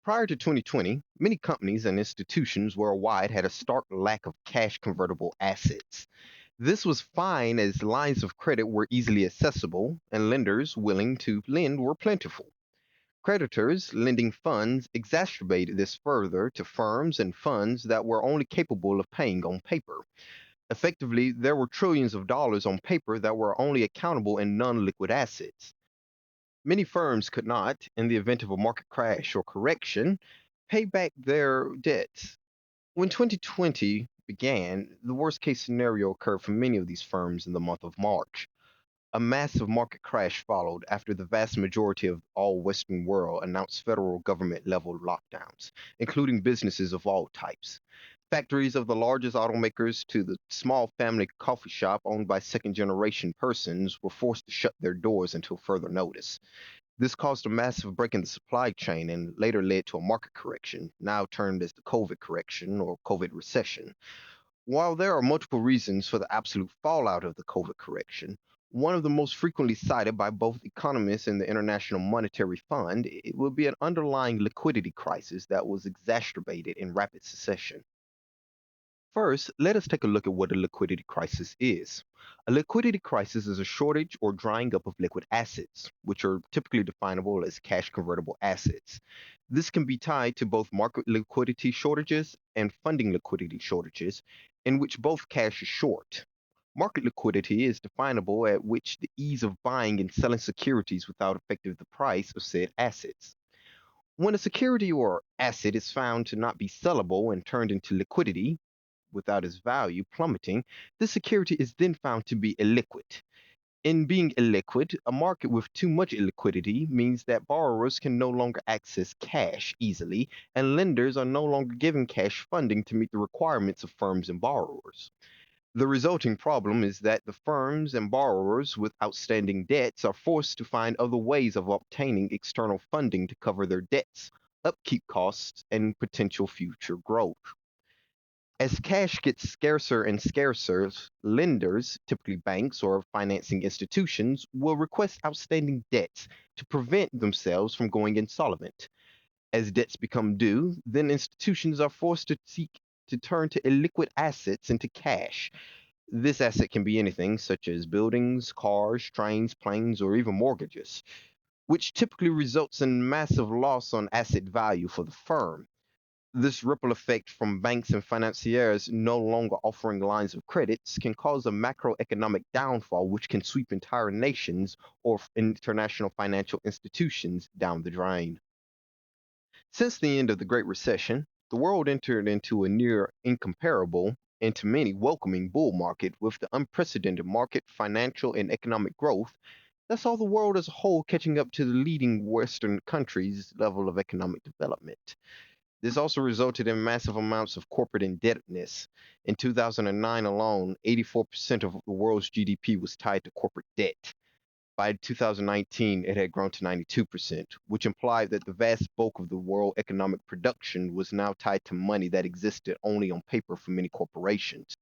Prior to 2020, many companies and institutions worldwide had a stark lack of cash convertible assets. This was fine as lines of credit were easily accessible and lenders willing to lend were plentiful. Creditors lending funds exacerbated this further to firms and funds that were only capable of paying on paper. Effectively, there were trillions of dollars on paper that were only accountable in non liquid assets. Many firms could not, in the event of a market crash or correction, pay back their debts. When 2020 began, the worst case scenario occurred for many of these firms in the month of March. A massive market crash followed after the vast majority of all Western world announced federal government level lockdowns, including businesses of all types. Factories of the largest automakers to the small family coffee shop owned by second generation persons were forced to shut their doors until further notice. This caused a massive break in the supply chain and later led to a market correction, now termed as the COVID correction or COVID recession. While there are multiple reasons for the absolute fallout of the COVID correction, one of the most frequently cited by both economists and the International Monetary Fund, it will be an underlying liquidity crisis that was exacerbated in rapid succession. First, let us take a look at what a liquidity crisis is. A liquidity crisis is a shortage or drying up of liquid assets, which are typically definable as cash convertible assets. This can be tied to both market liquidity shortages and funding liquidity shortages, in which both cash is short. Market liquidity is definable at which the ease of buying and selling securities without affecting the price of said assets. When a security or asset is found to not be sellable and turned into liquidity, without its value plummeting, this security is then found to be illiquid. In being illiquid, a market with too much illiquidity means that borrowers can no longer access cash easily, and lenders are no longer given cash funding to meet the requirements of firms and borrowers. The resulting problem is that the firms and borrowers with outstanding debts are forced to find other ways of obtaining external funding to cover their debts, upkeep costs, and potential future growth. As cash gets scarcer and scarcer, lenders, typically banks or financing institutions, will request outstanding debts to prevent themselves from going insolvent. As debts become due, then institutions are forced to seek to turn to illiquid assets into cash. This asset can be anything, such as buildings, cars, trains, planes, or even mortgages, which typically results in massive loss on asset value for the firm. This ripple effect from banks and financiers no longer offering lines of credits can cause a macroeconomic downfall which can sweep entire nations or international financial institutions down the drain. Since the end of the Great Recession, the world entered into a near incomparable and to many welcoming bull market with the unprecedented market, financial, and economic growth that saw the world as a whole catching up to the leading Western countries' level of economic development. This also resulted in massive amounts of corporate indebtedness. In 2009 alone, 84% of the world's GDP was tied to corporate debt. By 2019, it had grown to 92%, which implied that the vast bulk of the world economic production was now tied to money that existed only on paper for many corporations.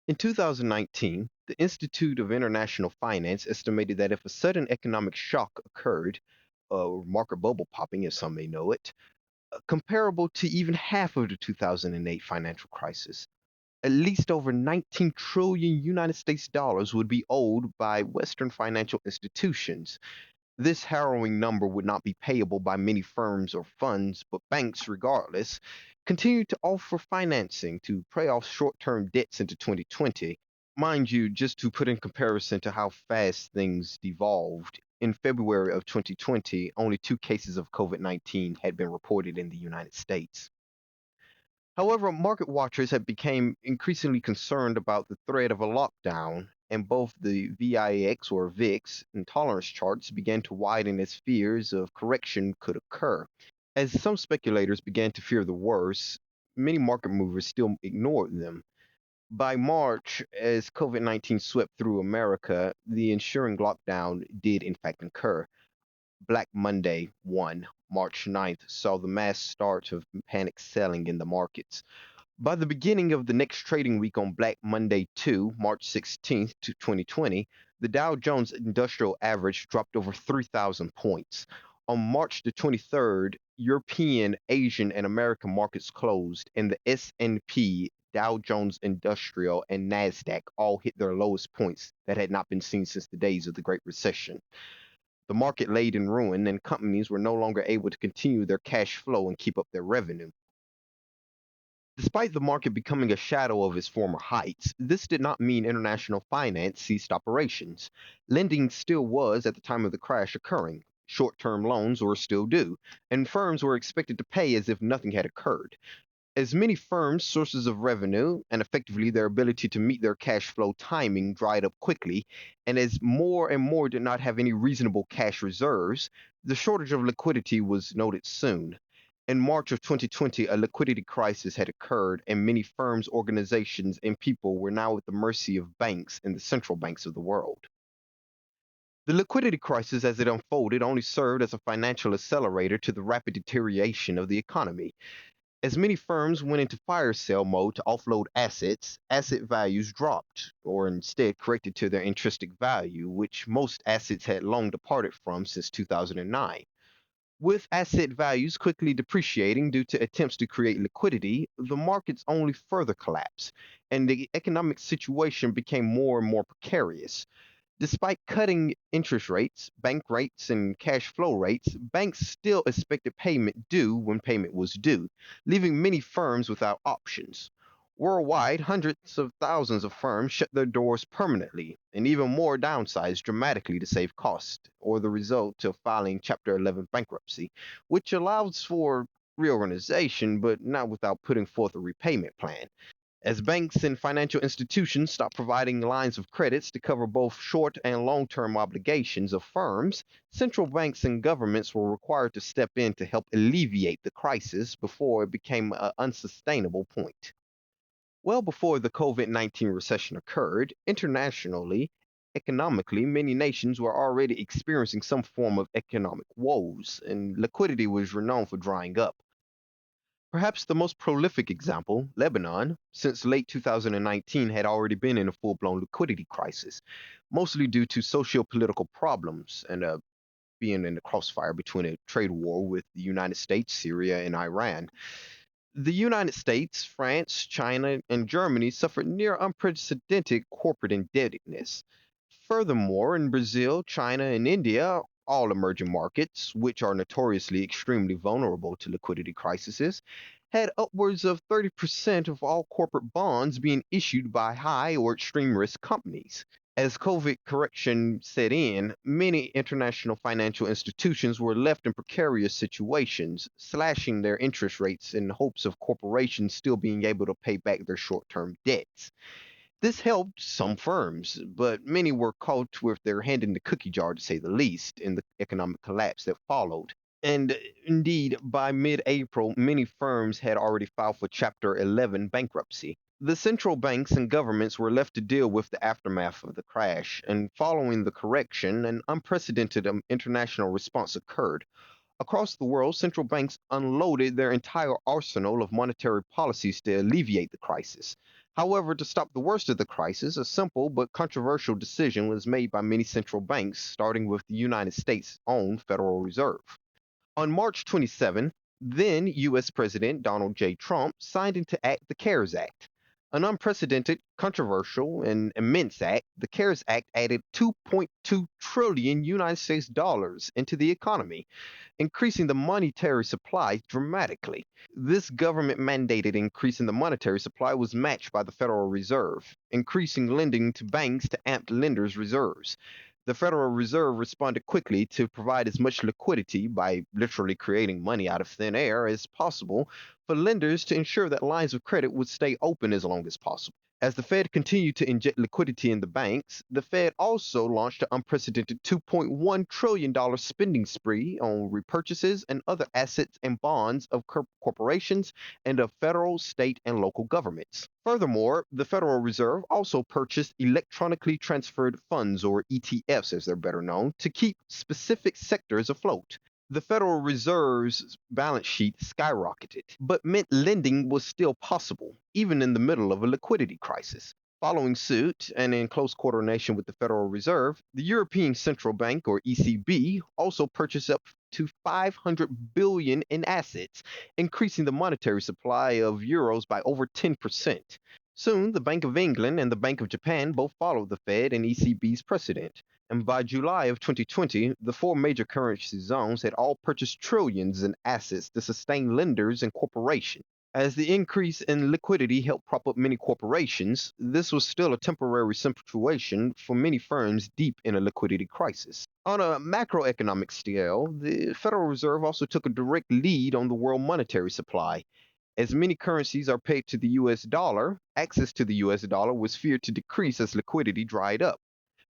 In 2019, the Institute of International Finance estimated that if a sudden economic shock occurred, market bubble popping as some may know it, comparable to even half of the 2008 financial crisis. At least over 19 trillion United States dollars would be owed by Western financial institutions. This harrowing number would not be payable by many firms or funds, but banks, regardless, continue to offer financing to pay off short term debts into 2020. Mind you, just to put in comparison to how fast things devolved, in February of 2020, only two cases of COVID-19 had been reported in the United States. However, market watchers have become increasingly concerned about the threat of a lockdown, and both the VIX or VIX and tolerance charts began to widen as fears of correction could occur. As some speculators began to fear the worst, many market movers still ignored them. By March, as COVID 19 swept through America, the ensuing lockdown did in fact occur. Black Monday 1, March 9th, saw the mass start of panic selling in the markets. By the beginning of the next trading week on Black Monday 2, March 16th, 2020, the Dow Jones Industrial Average dropped over 3,000 points. On March the 23rd, European, Asian, and American markets closed, and the S&P, Dow Jones Industrial, and Nasdaq all hit their lowest points that had not been seen since the days of the Great Recession. The market laid in ruin, and companies were no longer able to continue their cash flow and keep up their revenue. Despite the market becoming a shadow of its former heights, this did not mean international finance ceased operations. Lending still was, at the time of the crash, occurring. Short term loans were still due, and firms were expected to pay as if nothing had occurred. As many firms' sources of revenue and effectively their ability to meet their cash flow timing dried up quickly, and as more and more did not have any reasonable cash reserves, the shortage of liquidity was noted soon. In March of 2020, a liquidity crisis had occurred, and many firms, organizations, and people were now at the mercy of banks and the central banks of the world. The liquidity crisis, as it unfolded, only served as a financial accelerator to the rapid deterioration of the economy. As many firms went into fire sale mode to offload assets, asset values dropped, or instead corrected to their intrinsic value, which most assets had long departed from since 2009. With asset values quickly depreciating due to attempts to create liquidity, the markets only further collapsed, and the economic situation became more and more precarious. Despite cutting interest rates, bank rates, and cash flow rates, banks still expected payment due when payment was due, leaving many firms without options. Worldwide, hundreds of thousands of firms shut their doors permanently, and even more downsized dramatically to save cost, or the result of filing Chapter 11 bankruptcy, which allows for reorganization but not without putting forth a repayment plan. As banks and financial institutions stopped providing lines of credits to cover both short and long term obligations of firms, central banks and governments were required to step in to help alleviate the crisis before it became an unsustainable point. Well before the COVID-19 recession occurred, internationally, economically, many nations were already experiencing some form of economic woes, and liquidity was renowned for drying up. Perhaps the most prolific example, Lebanon, since late 2019 had already been in a full blown liquidity crisis, mostly due to socio political problems and being in the crossfire between a trade war with the United States, Syria, and Iran. The United States, France, China, and Germany suffered near unprecedented corporate indebtedness. Furthermore, in Brazil, China, and India, all emerging markets, which are notoriously extremely vulnerable to liquidity crises, had upwards of 30% of all corporate bonds being issued by high or extreme risk companies. As COVID correction set in, many international financial institutions were left in precarious situations, slashing their interest rates in hopes of corporations still being able to pay back their short term debts. This helped some firms, but many were caught with their hand in the cookie jar, to say the least, in the economic collapse that followed. And indeed, by mid April, many firms had already filed for Chapter 11 bankruptcy. The central banks and governments were left to deal with the aftermath of the crash, and following the correction, an unprecedented international response occurred. Across the world, central banks unloaded their entire arsenal of monetary policies to alleviate the crisis. However, to stop the worst of the crisis, a simple but controversial decision was made by many central banks, starting with the United States' own Federal Reserve. On March 27, then U.S. President Donald J. Trump signed into act the CARES Act. An unprecedented, controversial, and immense act, the CARES Act added 2.2 trillion United States dollars into the economy, increasing the monetary supply dramatically. This government mandated increase in the monetary supply was matched by the Federal Reserve, increasing lending to banks to amp lenders' reserves. The Federal Reserve responded quickly to provide as much liquidity by literally creating money out of thin air as possible for lenders to ensure that lines of credit would stay open as long as possible. As the Fed continued to inject liquidity in the banks, the Fed also launched an unprecedented $2.1 trillion spending spree on repurchases and other assets and bonds of corporations and of federal, state, and local governments. Furthermore, the Federal Reserve also purchased electronically transferred funds, or ETFs as they're better known, to keep specific sectors afloat. The Federal Reserve's balance sheet skyrocketed, but meant lending was still possible, even in the middle of a liquidity crisis. Following suit and in close coordination with the Federal Reserve, the European Central Bank or ECB also purchased up to 500 billion in assets, increasing the monetary supply of euros by over 10%. Soon, the Bank of England and the Bank of Japan both followed the Fed and ECB's precedent. And by July of 2020, the four major currency zones had all purchased trillions in assets to sustain lenders and corporations. As the increase in liquidity helped prop up many corporations, this was still a temporary situation for many firms deep in a liquidity crisis. On a macroeconomic scale, the Federal Reserve also took a direct lead on the world monetary supply. As many currencies are pegged to the US dollar, access to the US dollar was feared to decrease as liquidity dried up.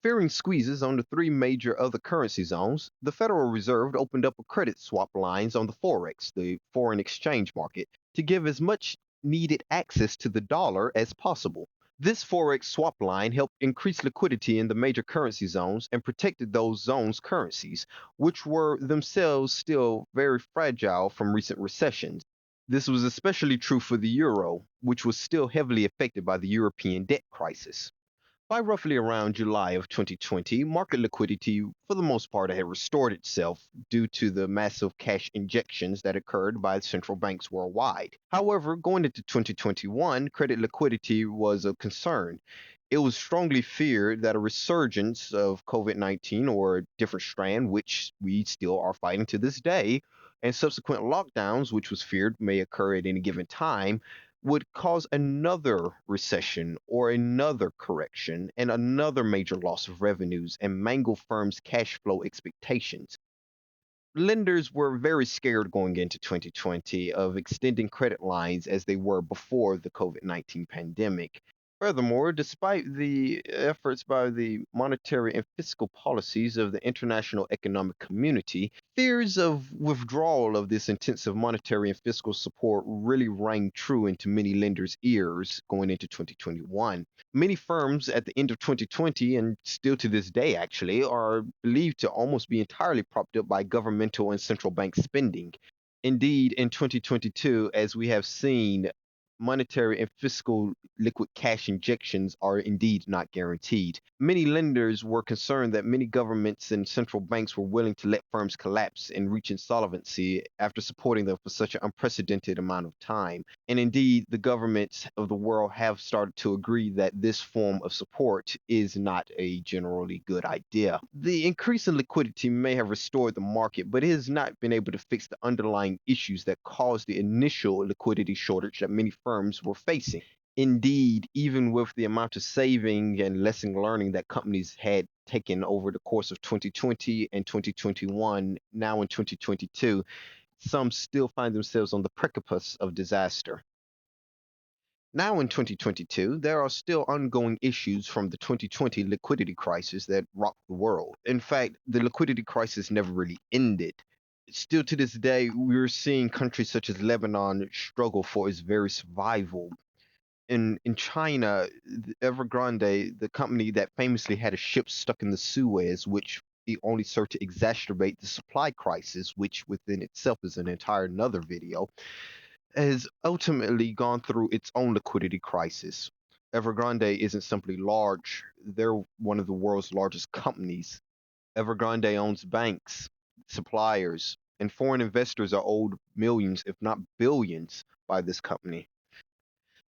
Fearing squeezes on the three major other currency zones, the Federal Reserve opened up a credit swap lines on the Forex, the foreign exchange market, to give as much needed access to the dollar as possible. This Forex swap line helped increase liquidity in the major currency zones and protected those zones' currencies, which were themselves still very fragile from recent recessions. This was especially true for the euro, which was still heavily affected by the European debt crisis. By roughly around July of 2020, market liquidity, for the most part, had restored itself due to the massive cash injections that occurred by central banks worldwide. However, going into 2021, credit liquidity was a concern. It was strongly feared that a resurgence of COVID 19 or a different strand, which we still are fighting to this day, and subsequent lockdowns, which was feared may occur at any given time, would cause another recession or another correction and another major loss of revenues and mangle firms' cash flow expectations. Lenders were very scared going into 2020 of extending credit lines as they were before the COVID 19 pandemic. Furthermore, despite the efforts by the monetary and fiscal policies of the international economic community, fears of withdrawal of this intensive monetary and fiscal support really rang true into many lenders' ears going into 2021. Many firms at the end of 2020, and still to this day actually, are believed to almost be entirely propped up by governmental and central bank spending. Indeed, in 2022, as we have seen, monetary and fiscal liquid cash injections are indeed not guaranteed. Many lenders were concerned that many governments and central banks were willing to let firms collapse and reach insolvency after supporting them for such an unprecedented amount of time. And indeed, the governments of the world have started to agree that this form of support is not a generally good idea. The increase in liquidity may have restored the market, but it has not been able to fix the underlying issues that caused the initial liquidity shortage that many firms were facing. Indeed, even with the amount of saving and lesson learning that companies had taken over the course of 2020 and 2021, now in 2022, some still find themselves on the precipice of disaster. Now in 2022, there are still ongoing issues from the 2020 liquidity crisis that rocked the world. In fact, the liquidity crisis never really ended. Still to this day, we're seeing countries such as Lebanon struggle for its very survival. In China, Evergrande, the company that famously had a ship stuck in the Suez, which it only served to exacerbate the supply crisis, which within itself is an entire another video, has ultimately gone through its own liquidity crisis. Evergrande isn't simply large, they're one of the world's largest companies. Evergrande owns banks, suppliers, and foreign investors are owed millions, if not billions, by this company.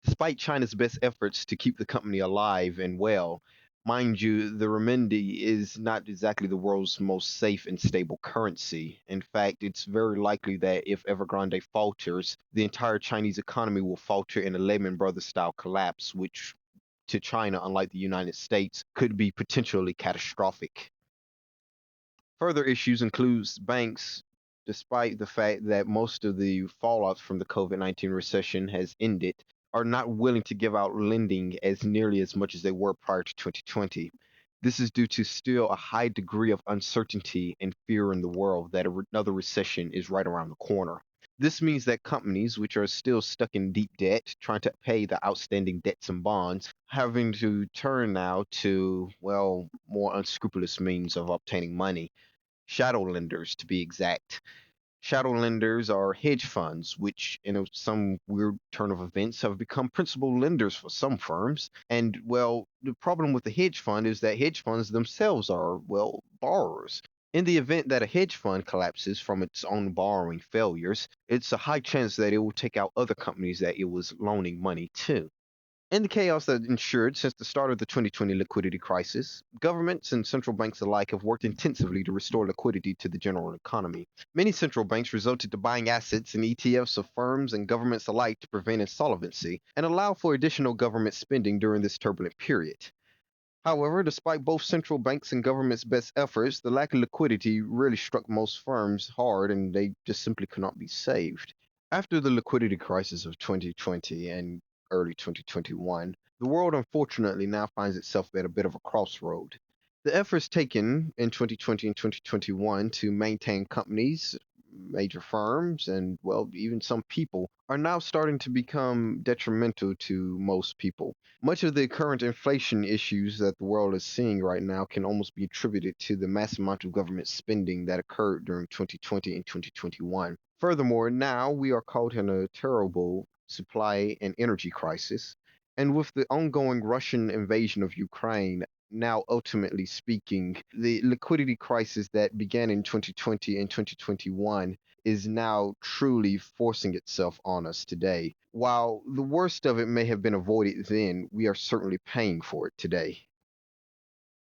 Despite China's best efforts to keep the company alive and well, mind you, the renminbi is not exactly the world's most safe and stable currency. In fact, it's very likely that if Evergrande falters, the entire Chinese economy will falter in a Lehman Brothers style collapse, which to China, unlike the United States, could be potentially catastrophic. Further issues includes banks, despite the fact that most of the fallout from the COVID-19 recession has ended, are not willing to give out lending as nearly as much as they were prior to 2020. This is due to still a high degree of uncertainty and fear in the world that another recession is right around the corner. This means that companies which are still stuck in deep debt, trying to pay the outstanding debts and bonds, having to turn now to, well, more unscrupulous means of obtaining money, shadow lenders to be exact. Shadow lenders are hedge funds, which, in some weird turn of events, have become principal lenders for some firms. And, well, the problem with the hedge fund is that hedge funds themselves are, well, borrowers. In the event that a hedge fund collapses from its own borrowing failures, it's a high chance that it will take out other companies that it was loaning money to. In the chaos that ensued since the start of the 2020 liquidity crisis, governments and central banks alike have worked intensively to restore liquidity to the general economy. Many central banks resorted to buying assets and ETFs of firms and governments alike to prevent insolvency and allow for additional government spending during this turbulent period. However, despite both central banks and governments' best efforts, the lack of liquidity really struck most firms hard and they just simply could not be saved. After the liquidity crisis of 2020 and early 2021, the world unfortunately now finds itself at a bit of a crossroad. The efforts taken in 2020 and 2021 to maintain companies, major firms, and, well, even some people are now starting to become detrimental to most people. Much of the current inflation issues that the world is seeing right now can almost be attributed to the massive amount of government spending that occurred during 2020 and 2021. Furthermore, now we are caught in a terrible supply and energy crisis. And with the ongoing Russian invasion of Ukraine, now ultimately speaking, the liquidity crisis that began in 2020 and 2021 is now truly forcing itself on us today. While the worst of it may have been avoided then, we are certainly paying for it today.